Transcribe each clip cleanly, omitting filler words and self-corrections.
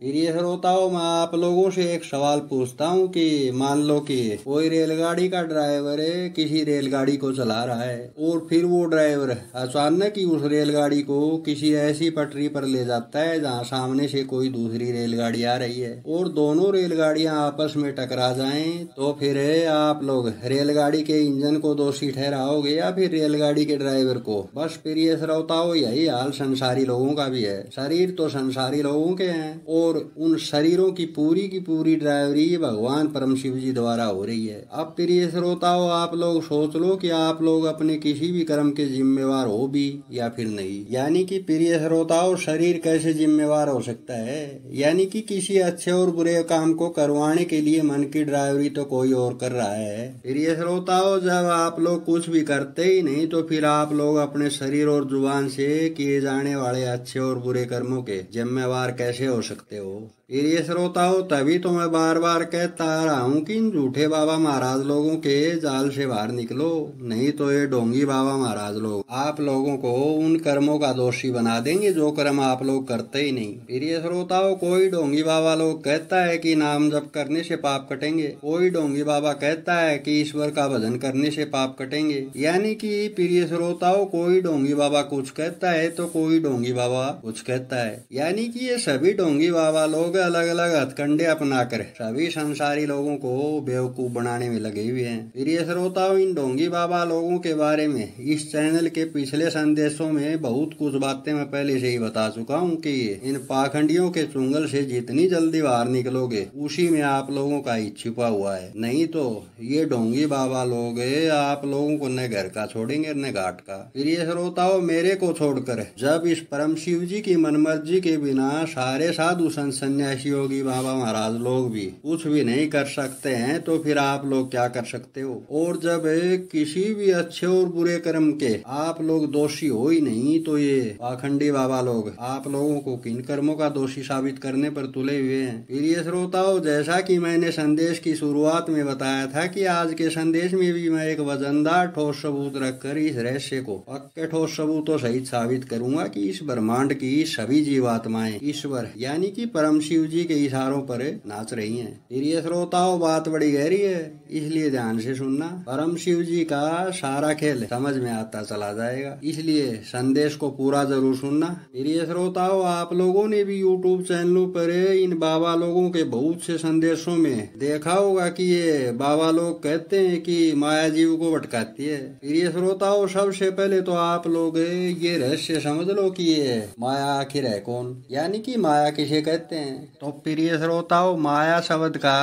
प्रिय श्रोताओं, मैं आप लोगों से एक सवाल पूछता हूँ कि मान लो कि कोई रेलगाड़ी का ड्राइवर है, किसी रेलगाड़ी को चला रहा है और फिर वो ड्राइवर अचानक ही उस रेलगाड़ी को किसी ऐसी पटरी पर ले जाता है जहाँ सामने से कोई दूसरी रेलगाड़ी आ रही है और दोनों रेलगाड़ियां आपस में टकरा जाएं, तो फिर आप लोग रेलगाड़ी के इंजन को दोषी ठहराओगे या फिर रेलगाड़ी के ड्राइवर को? बस प्रिय श्रोताओं, यही हाल संसारी लोगों का भी है। शरीर तो संसारी लोगों के हैं और उन शरीरों की पूरी ड्राइवरी भगवान परम शिव जी द्वारा हो रही है। अब प्रिय श्रोताओं, आप लोग सोच लो कि आप लोग अपने किसी भी कर्म के जिम्मेवार हो भी या फिर नहीं। यानी कि प्रिय श्रोताओं, शरीर कैसे जिम्मेवार हो सकता है? यानी कि किसी अच्छे और बुरे काम को करवाने के लिए मन की ड्राइवरी तो कोई और कर रहा है। प्रिय श्रोताओं, जब आप लोग कुछ भी करते ही नहीं तो फिर आप लोग अपने शरीर और जुबान से किए जाने वाले अच्छे और बुरे कर्मों के जिम्मेवार कैसे हो सकते हो? प्रिय श्रोताओं, तभी तो मैं बार बार कहता आ रहा हूँ कि इन झूठे बाबा महाराज लोगों के जाल से बाहर निकलो, नहीं तो ये ढोंगी बाबा महाराज लोग आप लोगों को उन कर्मों का दोषी बना देंगे जो कर्म आप लोग करते ही नहीं। प्रिय श्रोताओं, कोई ढोंगी बाबा लोग कहता है कि नाम जप करने से पाप कटेंगे, कोई ढोंगी बाबा कहता है कि ईश्वर का भजन करने से पाप कटेंगे। यानी कि प्रिय श्रोताओं, कोई ढोंगी बाबा कुछ कहता है तो कोई ढोंगी बाबा कुछ कहता है। यानी कि ये सभी ढोंगी बाबा लोग अलग अलग हथकंडे अपनाकर सभी संसारी लोगों को बेवकूफ बनाने में लगे हुए हैं। प्रिय श्रोताओं, इन ढोंगी बाबा लोगों के बारे में इस चैनल के पिछले संदेशों में बहुत कुछ बातें मैं पहले से ही बता चुका हूँ कि इन पाखंडियों के चुंगल से जितनी जल्दी बाहर निकलोगे उसी में आप लोगों का ही छिपा हुआ है। नहीं तो ये ढोंगी बाबा लोग आप लोगों को न घर का छोड़ेंगे न घाट का। प्रिय श्रोताओं, मेरे को छोड़कर जब इस परम शिव जी की मनमर्जी के बिना सारे साधु संत सन्यासी योगी बाबा महाराज लोग भी कुछ भी नहीं कर सकते हैं तो फिर आप लोग क्या कर सकते हो? और जब किसी भी अच्छे और बुरे कर्म के आप लोग दोषी हो ही नहीं तो ये पाखंडी बाबा लोग आप लोगों को किन कर्मों का दोषी साबित करने पर तुले हुए हैं। प्रिय श्रोताओं, जैसा कि मैंने संदेश की शुरुआत में बताया था कि आज के संदेश में भी मैं एक वजनदार ठोस सबूत रखकर इस रहस्य को पक्के ठोस सबूतों सहित साबित करूंगा कि इस ब्रह्मांड की सभी जीवात्माएं ईश्वर यानी कि परम शिव जी के इशारों पर नाच रही हैं। प्रिय श्रोताओं, बात बड़ी गहरी है, इसलिए ध्यान से सुनना। परम शिव जी का सारा खेल समझ में आता चला जाएगा, इसलिए संदेश को पूरा जरूर सुनना। प्रिय श्रोताओं, आप लोगों ने भी YouTube चैनलों पर इन बाबा लोगों के बहुत से संदेशों में देखा होगा कि ये बाबा लोग कहते हैं कि माया जीव को भटकाती है। प्रिय श्रोताओं, सबसे पहले तो आप लोग ये रहस्य समझ लो कि ये माया आखिर है कौन, यानी कि माया किसे कहते हैं। तो प्रिय श्रोताओं, माया शब्द का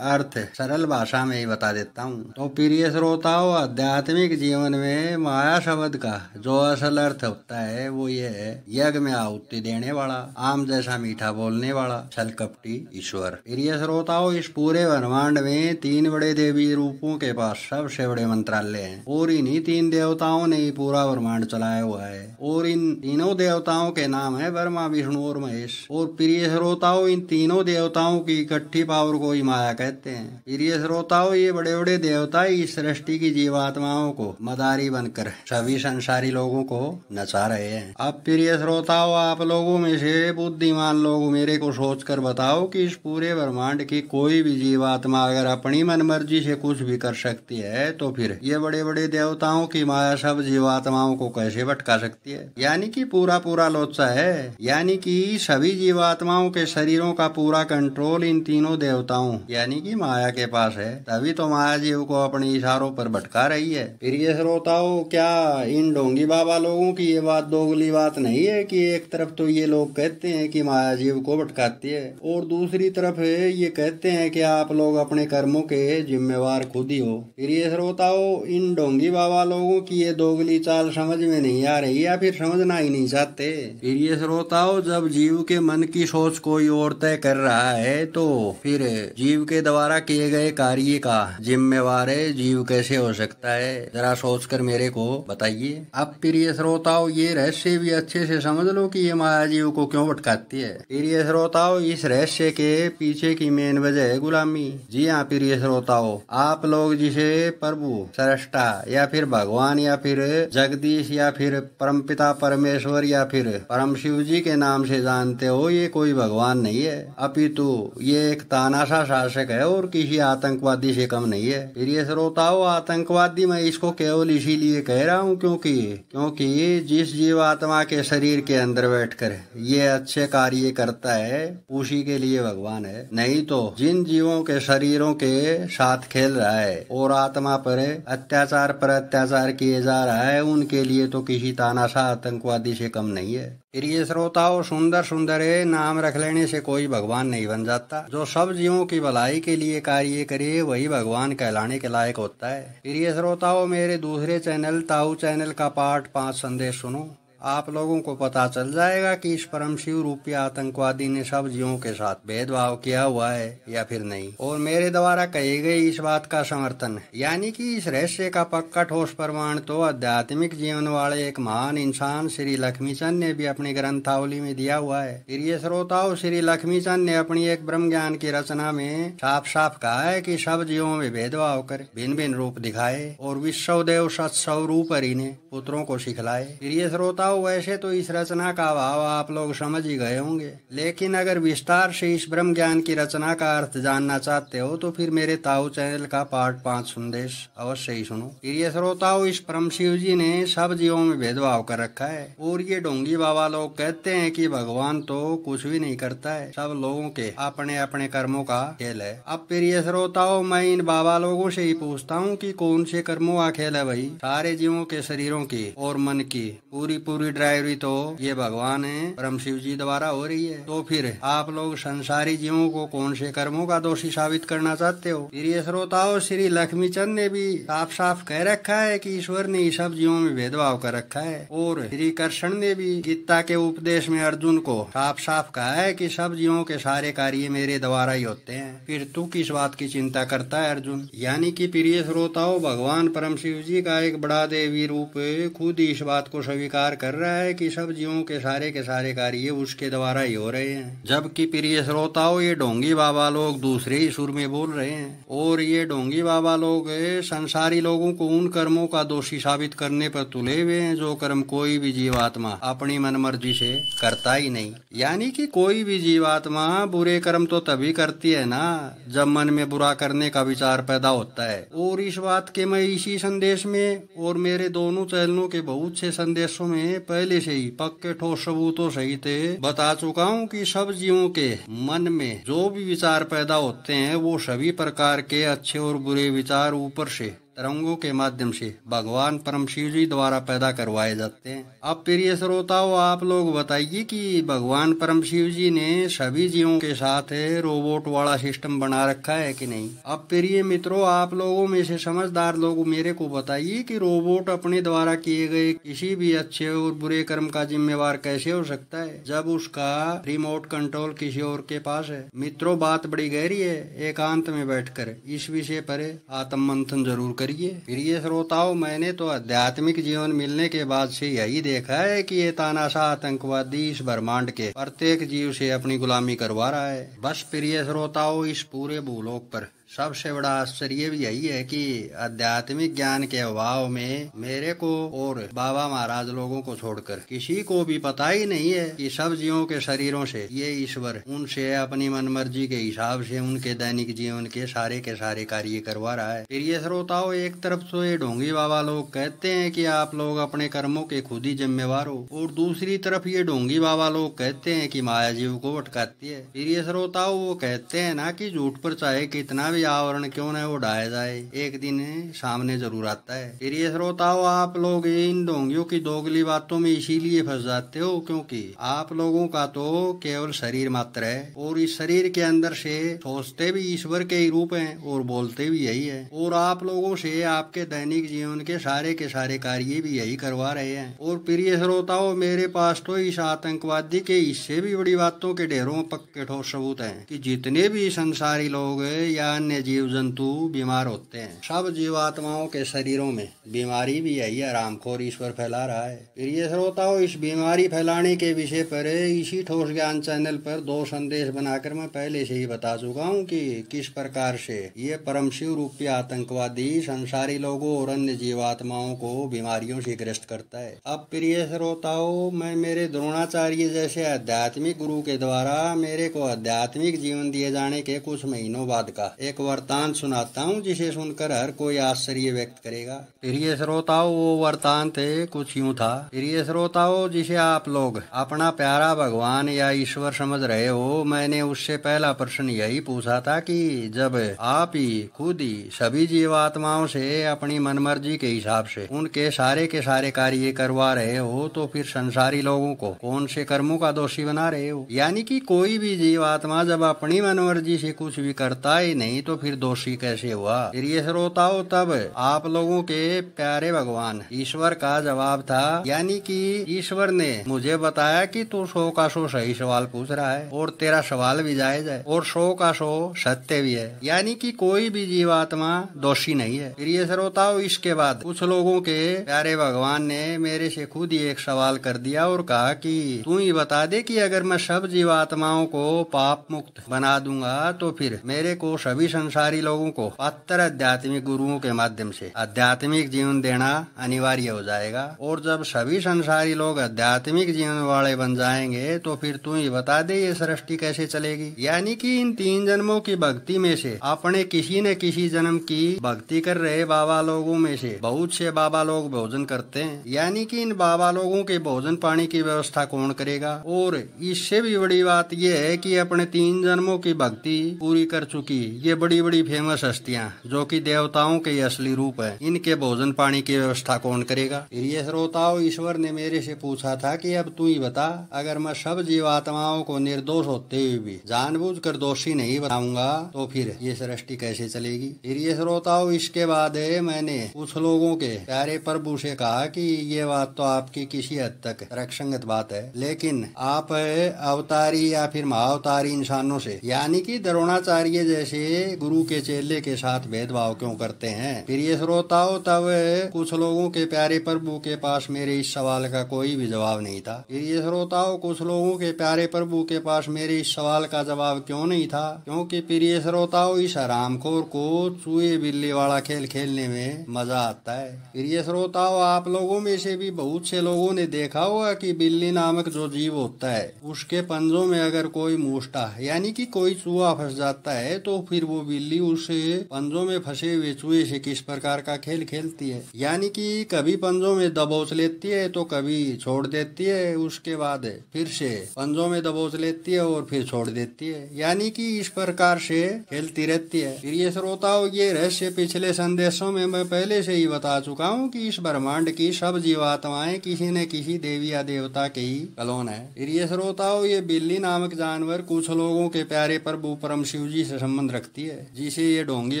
अर्थ सरल भाषा में ही बता देता हूँ। तो प्रिय श्रोताओं, आध्यात्मिक जीवन में माया शब्द का जो असल अर्थ होता है वो ये है, यज्ञ में आहुति देने वाला, आम जैसा मीठा बोलने वाला, छल कपटी ईश्वर। प्रिय श्रोताओं, इस पूरे ब्रह्मांड में तीन बड़े देवी रूपों के पास सबसे बड़े मंत्रालय हैं और इन्हीं तीन देवताओं ने ही पूरा ब्रह्मांड चलाया हुआ है और इन तीनों देवताओं के नाम है ब्रह्मा, विष्णु और महेश। और प्रिय श्रोताओं, इन तीनों देवताओं की इकट्ठी पावर को ही माया कहते हैं। प्रिय श्रोताओं, ये बड़े बड़े देवता इस सृष्टि की जीवात्माओं को मदारी बनकर सभी संसारी लोगों को नचा रहे हैं। अब प्रिय श्रोताओं, आप लोगों में से बुद्धिमान लोग मेरे को सोचकर बताओ कि इस पूरे ब्रह्मांड की कोई भी जीवात्मा अगर अपनी मनमर्जी से कुछ भी कर सकती है तो फिर ये बड़े बड़े देवताओं की माया सब जीवात्माओं को कैसे भटका सकती है? यानी कि पूरा लोचा है, यानी कि सभी जीवात्माओं के शरीरों का पूरा कंट्रोल इन तीनों देवताओं यानी कि माया के पास है, तभी तो माया जीव को अपने इशारों पर भटका रही है। प्रिय श्रोताओं, क्या इन ढोंगी बाबा लोगों की ये बात दोगली बात नहीं है कि एक तरफ तो ये लोग कहते हैं कि माया जीव को भटकाती है और दूसरी तरफ ये कहते हैं कि आप लोग अपने कर्मों के जिम्मेवार खुद ही हो। प्रिय श्रोताओं, इन ढोंगी बाबा लोगों की ये दोगली चाल समझ में नहीं आ रही या फिर समझना ही नहीं चाहते। प्रिय श्रोताओं, जब जीव के मन की सोच कोई और तय कर रहा है तो फिर जीव के द्वारा किए गए कार्य का जिम्मेवार जीव कैसे हो सकता है? जरा सोचकर मेरे को बताइए। अब प्रिय श्रोताओं, ये रहस्य भी अच्छे से समझ लो कि ये माया जीव को क्यों भटकाती है। प्रिय श्रोताओं, इस रहस्य के पीछे की मेन वजह है गुलामी। जी हाँ प्रिय श्रोताओं, आप लोग जिसे प्रभु, सृष्टा या फिर भगवान या फिर जगदीश या फिर परमपिता परमेश्वर या फिर परम शिव जी के नाम से जानते हो, ये कोई कोई भगवान नहीं है, अपितु ये एक तानाशाह शासक है और किसी आतंकवादी से कम नहीं है। प्रिय श्रोताओं, आतंकवादी मैं इसको केवल इसीलिए कह रहा हूँ क्योंकि जिस जीवात्मा के शरीर के अंदर बैठकर ये अच्छे कार्य करता है उसी के लिए भगवान है। नहीं तो जिन जीवों के शरीरों के साथ खेल रहा है और आत्मा पर अत्याचार किए जा रहा है, उनके लिए तो किसी तानाशाह आतंकवादी से कम नहीं है। प्रिय श्रोताओं, सुंदर सुंदर नाम रख लेने से कोई भगवान नहीं बन जाता। जो सब जीवों की भलाई के लिए कार्य करे वही भगवान कहलाने के लायक होता है। प्रिय श्रोताओं, मेरे दूसरे चैनल ताऊ चैनल का पार्ट 5 संदेश सुनो। आप लोगों को पता चल जाएगा कि इस परम शिव रूपी आतंकवादी ने सब जीवों के साथ भेदभाव किया हुआ है या फिर नहीं, और मेरे द्वारा कही गई इस बात का समर्थन यानी कि इस रहस्य का पक्का ठोस प्रमाण तो आध्यात्मिक जीवन वाले एक महान इंसान श्री लक्ष्मीचंद ने भी अपनी ग्रंथावली में दिया हुआ है। प्रिय श्रोताओं, श्री लक्ष्मीचंद ने अपनी एक ब्रह्म ज्ञान की रचना में साफ साफ कहा है कि सब जीवों में भेदभाव कर भिन्न भिन्न रूप दिखाए और विश्वदेव सत्स्वरूप हरि ने पुत्रों को सिखलाए। प्रिय श्रोताओं, वैसे तो इस रचना का भाव आप लोग समझ ही गए होंगे, लेकिन अगर विस्तार से इस ब्रह्म ज्ञान की रचना का अर्थ जानना चाहते हो तो फिर मेरे ताऊ चैनल का पार्ट 5 संदेश अवश्य ही सुनो। प्रिय श्रोताओं, इस परम शिव जी ने सब जीवों में भेदभाव कर रखा है और ये ढोंगी बाबा लोग कहते हैं कि भगवान तो कुछ भी नहीं करता है, सब लोगों के अपने अपने कर्मों का खेल है। अब प्रिय श्रोताओं, मैं इन बाबा लोगों से ही पूछता हूँ कि कौन से कर्मों का खेल है भाई? सारे जीवों के शरीरों की और मन की पूरी ड्राइवरी तो ये भगवान है परम शिव जी द्वारा हो रही है। तो फिर आप लोग संसारी जीवों को कौन से कर्मों का दोषी साबित करना चाहते हो? प्रिय श्रोताओं, श्री लक्ष्मीचंद ने भी साफ साफ कह रखा है कि ईश्वर ने सब जीवों में भेदभाव कर रखा है, और श्री कृष्ण ने भी गीता के उपदेश में अर्जुन को साफ साफ कहा है कि सब जीवों के सारे कार्य मेरे द्वारा ही होते हैं। फिर तू किस बात की चिंता करता है अर्जुन? यानी कि प्रिय श्रोताओं, भगवान परम शिव जी का एक बड़ा देवी रूप खुद इस बात को स्वीकार कर रहा है कि सब जीवों के सारे कार्य उसके द्वारा ही हो रहे हैं। जबकि प्रिय श्रोताओं, ये ढोंगी बाबा लोग दूसरे ही सुर में बोल रहे हैं, और ये ढोंगी बाबा लोग संसारी लोगों को उन कर्मों का दोषी साबित करने पर तुले हुए हैं जो कर्म कोई भी जीवात्मा अपनी मनमर्जी से करता ही नहीं। यानी कि कोई भी जीवात्मा बुरे कर्म तो तभी करती है ना जब मन में बुरा करने का विचार पैदा होता है। और इस बात के मैं इसी संदेश में और मेरे दोनों चैनलों के बहुत से संदेशों में पहले से ही पक्के ठोस सबूतों सहित बता चुका हूँ कि सब जीवों के मन में जो भी विचार पैदा होते हैं वो सभी प्रकार के अच्छे और बुरे विचार ऊपर से तरंगों के माध्यम से भगवान परम शिव जी द्वारा पैदा करवाए जाते हैं। अब प्रिय श्रोताओं, आप लोग बताइए कि भगवान परम शिव जी ने सभी जीवों के साथ रोबोट वाला सिस्टम बना रखा है कि नहीं? अब प्रिय मित्रों, आप लोगों में से समझदार लोग मेरे को बताइए कि रोबोट अपने द्वारा किए गए किसी भी अच्छे और बुरे कर्म का जिम्मेवार कैसे हो सकता है जब उसका रिमोट कंट्रोल किसी और के पास है? मित्रों, बात बड़ी गहरी है, एकांत में बैठकर इस विषय पर आत्म मंथन जरूर करिए। प्रिय श्रोताओं, मैंने तो आध्यात्मिक जीवन मिलने के बाद से यही देखा है कि ये तानाशाह आतंकवादी इस ब्रह्मांड के प्रत्येक जीव से अपनी गुलामी करवा रहा है। बस प्रिय श्रोताओं, इस पूरे भूलोक पर सबसे बड़ा आश्चर्य भी यही है कि आध्यात्मिक ज्ञान के अभाव में मेरे को और बाबा महाराज लोगों को छोड़कर किसी को भी पता ही नहीं है कि सब जीवों के शरीरों से ये ईश्वर उनसे अपनी मनमर्जी के हिसाब से उनके दैनिक जीवन के सारे कार्य करवा रहा है। प्रिय श्रोताओं, एक तरफ तो ये ढोंगी बाबा लोग कहते हैं कि आप लोग अपने कर्मों के खुद ही जिम्मेवार हो, और दूसरी तरफ ये ढोंगी बाबा लोग कहते हैं कि माया जीव को भटकाती है। प्रिय श्रोताओं, वो कहते हैं ना कि झूठ पर चाहे कितना आवरण क्यों न उड़ाया जाए, एक दिन सामने जरूर आता है। प्रिय श्रोताओं, आप लोग इन ढोंगियों की दोगली बातों में इसीलिए फंस जाते हो क्योंकि आप लोगों का तो केवल शरीर मात्र है, और इस शरीर के अंदर से सोचते भी ईश्वर के ही रूप हैं और बोलते भी यही है, और आप लोगों से आपके दैनिक जीवन के सारे कार्य भी यही करवा रहे हैं। और प्रिय श्रोताओं, मेरे पास तो इस आतंकवादी के इससे भी बड़ी बातों के ढेरों पक्के ठोस सबूत हैं कि जितने भी संसारी लोग या अन्य जीव जंतु बीमार होते हैं। सब जीवात्माओं के शरीरों में बीमारी भी यही हरामखोर ईश्वर फैला रहा है। प्रिय श्रोताओं, इस बीमारी फैलाने के विषय पर इसी ठोस ज्ञान चैनल पर 2 संदेश बनाकर मैं पहले से ही बता चुका हूँ कि किस प्रकार से ये परम शिव रूपी आतंकवादी संसारी लोगों और अन्य जीवात्माओं को बीमारियों से ग्रस्त करता है। अब प्रिय श्रोताओं, मैं मेरे द्रोणाचार्य जैसे आध्यात्मिक गुरु के द्वारा मेरे को आध्यात्मिक जीवन दिए जाने के कुछ महीनों बाद का एक वृतांत सुनाता हूँ, जिसे सुनकर हर कोई आश्चर्य व्यक्त करेगा। प्रिय श्रोताओं, वो वृतांत कुछ यूँ था। प्रिय श्रोताओं, जिसे आप लोग अपना प्यारा भगवान या ईश्वर समझ रहे हो, मैंने उससे पहला प्रश्न यही पूछा था कि जब आप ही खुद ही सभी जीवात्माओं से अपनी मनमर्जी के हिसाब से उनके सारे के सारे कार्य करवा रहे हो, तो फिर संसारी लोगों को कौन से कर्मों का दोषी बना रहे हो? यानी कि कोई भी जीवात्मा जब अपनी मनमर्जी से कुछ भी करता ही नहीं तो फिर दोषी कैसे हुआ? प्रिय श्रोताओं, तब आप लोगों के प्यारे भगवान ईश्वर का जवाब था, यानी कि ईश्वर ने मुझे बताया कि तू 100 का 100 सही सवाल पूछ रहा है और तेरा सवाल भी जायज है और 100 का 100 सत्य भी है, यानी कि कोई भी जीवात्मा दोषी नहीं है। प्रिय श्रोताओं, इसके बाद कुछ लोगों के प्यारे भगवान ने मेरे से खुद ही एक सवाल कर दिया और कहा कि तू ही बता दे कि अगर मैं सब जीवात्माओं को पाप मुक्त बना दूंगा तो फिर मेरे को सभी संसारी लोगों को पात्र आध्यात्मिक गुरुओं के माध्यम से आध्यात्मिक जीवन देना अनिवार्य हो जाएगा, और जब सभी संसारी लोग आध्यात्मिक जीवन वाले बन जाएंगे तो फिर तू ही बता दे ये सृष्टि कैसे चलेगी? यानी कि इन 3 जन्मों की भक्ति में से अपने किसी न किसी जन्म की भक्ति कर रहे बाबा लोगों में से बहुत से बाबा लोग भोजन करते हैं, यानी कि इन बाबा लोगों के भोजन पानी की व्यवस्था कौन करेगा? और इससे भी बड़ी बात यह है कि अपने 3 जन्मों की भक्ति पूरी कर चुकी ये बड़ी बड़ी फेमस हस्तियां जो कि देवताओं के असली रूप है, इनके भोजन पानी की व्यवस्था कौन करेगा? प्रिय श्रोताओं, ईश्वर ने मेरे से पूछा था कि अब तू ही बता, अगर मैं सब जीवात्माओं को निर्दोष होते हुए भी जानबूझकर दोषी नहीं बनाऊंगा तो फिर ये सृष्टि कैसे चलेगी? प्रिय श्रोताओं, इसके बाद मैंने कुछ लोगों के प्यारे प्रभु से कहा कि ये बात तो आपकी किसी हद तक तर्कसंगत बात है, लेकिन आप अवतारी या फिर महाअवतारी इंसानों से यानी कि द्रोणाचार्य जैसे गुरु के चेले के साथ भेदभाव क्यों करते हैं? प्रिय श्रोताओं, तब कुछ लोगों के प्यारे प्रभु के पास मेरे इस सवाल का कोई भी जवाब नहीं था। प्रिय श्रोताओं, कुछ लोगों के प्यारे प्रभु के पास मेरे इस सवाल का जवाब क्यों नहीं था? क्योंकि प्रिय श्रोताओं, इस हरामखोर को चूहे बिल्ली वाला खेल खेलने में मजा आता है। प्रिय श्रोताओं, आप लोगों में से भी बहुत से लोगों ने देखा होगा कि बिल्ली नामक जो जीव होता है उसके पंजों में अगर कोई मूष्टा यानी कि कोई चूहा फंस जाता है तो फिर वो बिल्ली उस पंजों में फंसे हुए चूहे से किस प्रकार का खेल खेलती है, यानी कि कभी पंजों में दबोच लेती है तो कभी छोड़ देती है, उसके बाद फिर से पंजों में दबोच लेती है और फिर छोड़ देती है, यानी कि इस प्रकार से खेलती रहती है। प्रिय श्रोताओं, ये रहस्य पिछले संदेशों में मैं पहले से ही बता चुका हूँ कि इस ब्रह्मांड की सब जीवात्माएं किसी न किसी देवी या देवता के ही कलोन है। प्रिय श्रोताओं, ये बिल्ली नामक जानवर कुछ लोगों के प्यारे प्रभु परम शिव जी से संबंध रखती है, जिसे ये ढोंगी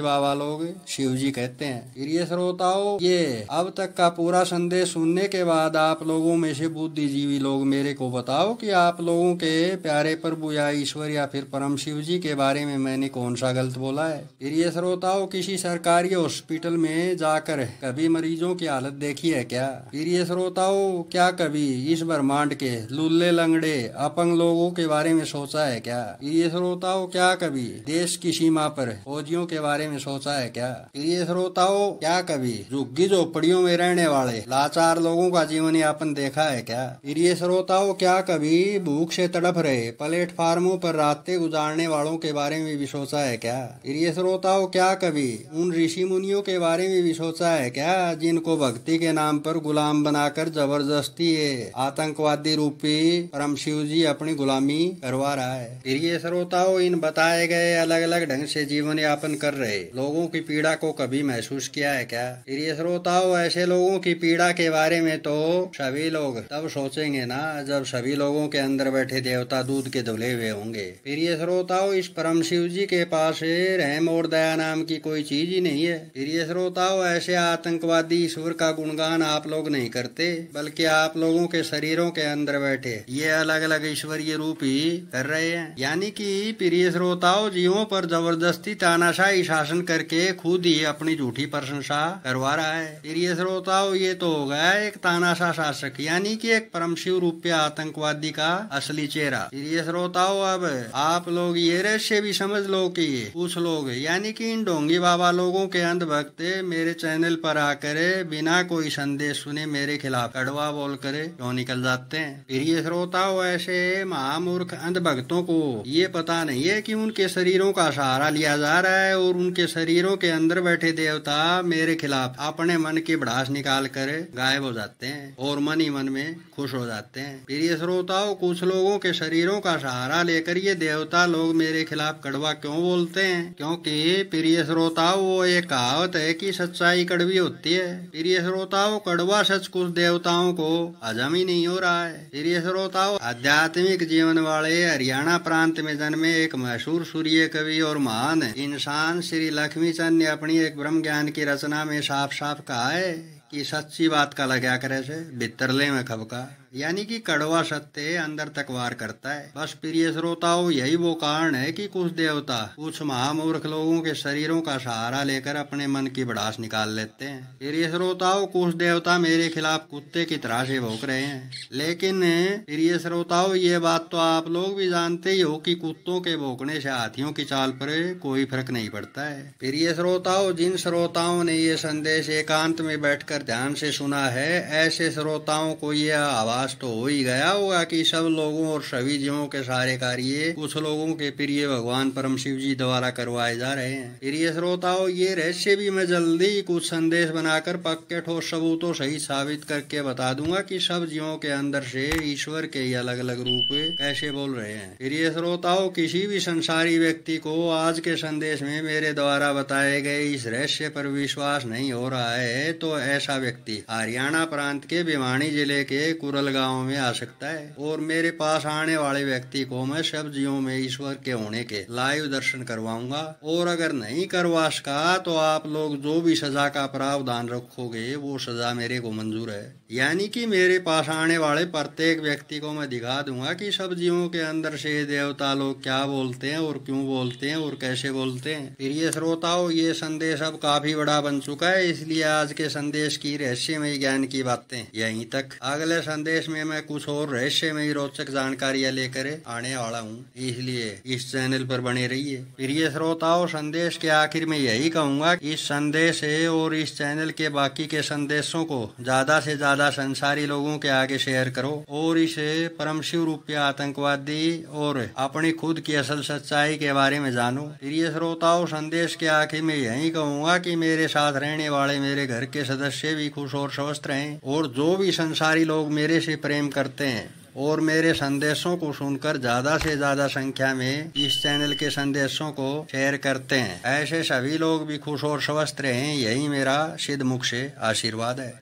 बाबा लोग शिव जी कहते हैं। प्रिय श्रोताओं, ये अब तक का पूरा संदेश सुनने के बाद आप लोगों में से बुद्धिजीवी लोग मेरे को बताओ कि आप लोगों के प्यारे प्रभु या ईश्वर या फिर परम शिव जी के बारे में मैंने कौन सा गलत बोला है? प्रिय श्रोताओं, किसी सरकारी हॉस्पिटल में जाकर कभी मरीजों की हालत देखी है क्या? प्रिय श्रोताओं, क्या कभी इस ब्रह्मांड के लुल्ले लंगड़े अपंग लोगों के बारे में सोचा है क्या? प्रिय श्रोताओं, क्या कभी देश की सीमा पर फौजियों के बारे में सोचा है क्या? प्रिय श्रोताओं, क्या कभी झुग्गी झोपड़ियों में रहने वाले लाचार लोगों का जीवन यापन देखा है क्या? प्रिय श्रोताओं, क्या कभी भूख से तड़प रहे प्लेटफार्मों पर रातें गुजारने वालों के बारे में भी सोचा है क्या? प्रिय श्रोताओं, क्या कभी उन ऋषि मुनियों के बारे में भी सोचा है क्या जिनको भक्ति के नाम पर गुलाम बनाकर जबरदस्ती आतंकवादी रूपी परम शिव जी अपनी गुलामी करवा रहा है? प्रिय श्रोताओं, इन बताए गए अलग अलग ढंग से जीवन यापन कर रहे लोगों की पीड़ा को कभी महसूस किया है क्या? प्रिय श्रोताओं, ऐसे लोगों की पीड़ा के बारे में तो सभी लोग तब सोचेंगे ना जब सभी लोगों के अंदर बैठे देवता दूध के धुले हुए होंगे। प्रिय श्रोताओं, इस परम शिव जी के पास रहम और दया नाम की कोई चीज ही नहीं है। प्रिय श्रोताओं, ऐसे आतंकवादी ईश्वर का गुणगान आप लोग नहीं करते, बल्कि आप लोगों के शरीरों के अंदर बैठे ये अलग अलग ईश्वरीय रूप ही कर रहे हैं। यानी कि प्रिय श्रोताओं, जीवों पर जबरदस्त जबरदस्ती तानाशाही शासन करके खुद ही अपनी झूठी प्रशंसा करवा रहा है। प्रिय श्रोताओं, ये तो हो गया एक तानाशाह शासक यानी कि एक परमशिव रूपी आतंकवादी का असली चेहरा। प्रिय श्रोताओं, अब आप लोग ये रहस्य भी समझ लो कि कुछ लोग यानी कि इन ढोंगी बाबा लोगों के अंधभक्त मेरे चैनल पर आकर बिना कोई संदेश सुने मेरे खिलाफ कड़वा बोल कर क्यों निकल जाते हैं। प्रिय श्रोताओं, ऐसे महामूर्ख अंधभक्तों को ये पता नहीं है कि उनके शरीरों का सहारा लिया जा रहा है और उनके शरीरों के अंदर बैठे देवता मेरे खिलाफ अपने मन की भड़ास निकाल कर गायब हो जाते हैं और मन ही मन में खुश हो जाते हैं। प्रिय श्रोताओं, कुछ लोगों के शरीरों का सहारा लेकर ये देवता लोग मेरे खिलाफ कड़वा क्यों बोलते हैं? क्योंकि प्रिय श्रोताओं, वो एक कहावत है कि सच्चाई कड़वी होती है। प्रिय श्रोताओं, कड़वा सच कुछ देवताओं को हजम ही नहीं हो रहा है। प्रिय श्रोताओं, आध्यात्मिक जीवन वाले हरियाणा प्रांत में जन्मे एक मशहूर सूर्य कवि और महान इंसान श्री लक्ष्मीचंद ने अपनी एक ब्रह्म ज्ञान की रचना में साफ साफ कहा है कि सच्ची बात का लग्या करे से भितरले में खबका, यानी कि कड़वा सत्य अंदर तक वार करता है। बस प्रिय श्रोताओं, यही वो कारण है कि कुछ देवता कुछ महामूर्ख लोगों के शरीरों का सहारा लेकर अपने मन की भड़ास निकाल लेते हैं। प्रिय श्रोताओं, कुछ देवता मेरे खिलाफ कुत्ते की तरह से भौंक रहे हैं, लेकिन प्रिय श्रोताओं, ये बात तो आप लोग भी जानते ही हो कि कुत्तों के भौंकने से हाथियों की चाल पर कोई फर्क नहीं पड़ता है। प्रिय श्रोताओं, जिन श्रोताओं ने ये संदेश एकांत में बैठकर ध्यान से सुना है, ऐसे श्रोताओं को यह आवाज तो हो ही गया होगा कि सब लोगों और सभी जीवों के सारे कार्य कुछ लोगों के प्रिय भगवान परम शिव जी द्वारा करवाए जा रहे हैं। प्रिय श्रोताओं, ये रहस्य भी मैं जल्दी कुछ संदेश बनाकर पक्के ठोस सबूतों सही साबित करके बता दूंगा कि सब जीवों के अंदर से ईश्वर के ही अलग अलग रूप कैसे बोल रहे हैं। प्रिय श्रोताओं, किसी भी संसारी व्यक्ति को आज के संदेश में मेरे द्वारा बताए गए इस रहस्य पर विश्वास नहीं हो रहा है तो ऐसा व्यक्ति हरियाणा प्रांत के भिवानी जिले के कुरल गांव में आ सकता है और मेरे पास आने वाले व्यक्ति को मैं सब जीवों में ईश्वर के होने के लाइव दर्शन करवाऊंगा। और अगर नहीं करवा सका तो आप लोग जो भी सजा का प्रावधान रखोगे वो सजा मेरे को मंजूर है। यानी कि मेरे पास आने वाले प्रत्येक व्यक्ति को मैं दिखा दूंगा कि सब जीवों के अंदर से देवता लोग क्या बोलते हैं और क्यों बोलते हैं और कैसे बोलते हैं। प्रिय श्रोताओं, ये संदेश अब काफी बड़ा बन चुका है, इसलिए आज के संदेश की रहस्यमय ज्ञान की बातें यहीं तक। अगले संदेश में मैं कुछ और रहस्यमय रोचक जानकारियां लेकर आने वाला हूँ, इसलिए इस चैनल पर बने रहिए। प्रिय श्रोताओं, संदेश के आखिर में यही कहूंगा, इस संदेश और इस चैनल के बाकी के संदेशों को ज्यादा से ज्यादा संसारी लोगों के आगे शेयर करो और इसे परम शिव रूपी आतंकवादी और अपनी खुद की असल सच्चाई के बारे में जानो। प्रिय श्रोताओं, संदेश के आखिर में यही कहूंगा कि मेरे साथ रहने वाले मेरे घर के सदस्य भी खुश और स्वस्थ रहें और जो भी संसारी लोग मेरे से प्रेम करते हैं और मेरे संदेशों को सुनकर ज्यादा से ज्यादा संख्या में इस चैनल के संदेशों को शेयर करते हैं, ऐसे सभी लोग भी खुश और स्वस्थ रहें, यही मेरा सिद्ध मुख से आशीर्वाद है।